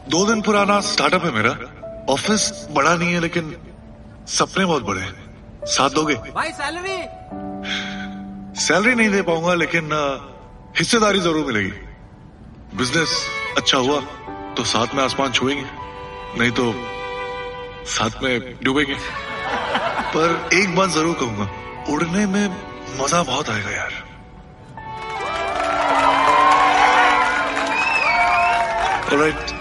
2 दिन पुराना स्टार्टअप है मेरा। ऑफिस बड़ा नहीं है लेकिन सपने बहुत बड़े हैं। साथ दोगे? भाई सैलरी नहीं दे पाऊंगा लेकिन हिस्सेदारी जरूर मिलेगी। बिजनेस अच्छा हुआ तो साथ में आसमान छुएंगे, नहीं तो साथ में डूबेंगे। पर एक बात जरूर कहूंगा, उड़ने में मजा बहुत आएगा यार। ऑलराइट।